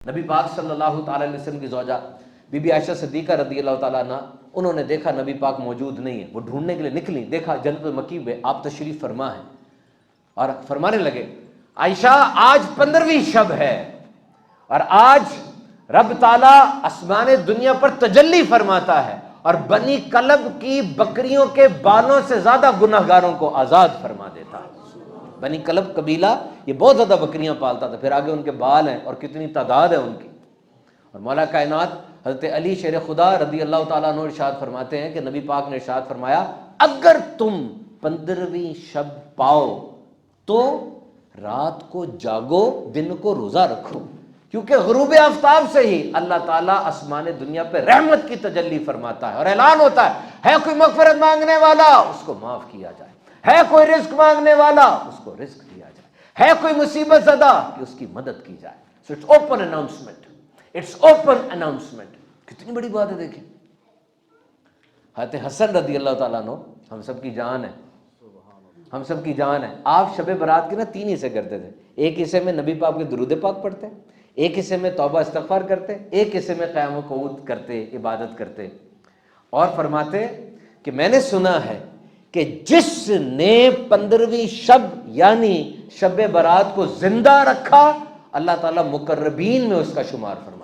نبی پاک صلی اللہ تعالی علیہ وسلم کی زوجہ بی بی عائشہ صدیقہ رضی اللہ تعالیٰ عنہ، انہوں نے دیکھا نبی پاک موجود نہیں ہے، وہ ڈھونڈنے کے لیے نکلی، دیکھا جنت المکی میں آپ تشریف فرما ہیں، اور فرمانے لگے عائشہ آج 15ویں شب ہے، اور آج رب تعالیٰ آسمان دنیا پر تجلی فرماتا ہے، اور بنی کلب کی بکریوں کے بالوں سے زیادہ گناہگاروں کو آزاد فرما دیتا ہے۔ بنی کلب قبیلہ یہ بہت زیادہ بکریاں پالتا تھا، پھر آگے ان کے بال ہیں اور کتنی تعداد ہے ان کی۔ اور مولا کائنات حضرت علی شیر خدا رضی اللہ تعالیٰ عنہ ارشاد فرماتے ہیں کہ نبی پاک نے ارشاد فرمایا اگر تم 15ویں شب پاؤ تو رات کو جاگو، دن کو روزہ رکھو، کیونکہ غروب آفتاب سے ہی اللہ تعالیٰ آسمان دنیا پہ رحمت کی تجلی فرماتا ہے، اور اعلان ہوتا ہے کوئی مغفرت مانگنے والا اس کو معاف کیا جائے، ہے کوئی رزق مانگنے والا اس کو رزق دیا جائے، ہے کوئی مصیبت زدہ کہ اس کی مدد کی جائے۔ So it's open announcement, it's open announcement. کتنی بڑی بات ہے دیکھیں۔ حضرت حسن رضی اللہ تعالیٰ عنہ ہم سب کی جان ہے، ہم سب کی جان ہے۔ آپ شب برات کے 3 حصے کرتے تھے، ایک حصے میں نبی پاک کے درود پاک پڑھتے، ایک حصے میں توبہ استغفار کرتے، ایک حصے میں قیام و قعود کرتے، عبادت کرتے، اور فرماتے کہ میں نے سنا ہے کہ جس نے 15ویں شب یعنی شب برات کو زندہ رکھا اللہ تعالیٰ مقربین میں اس کا شمار فرماتا ہے۔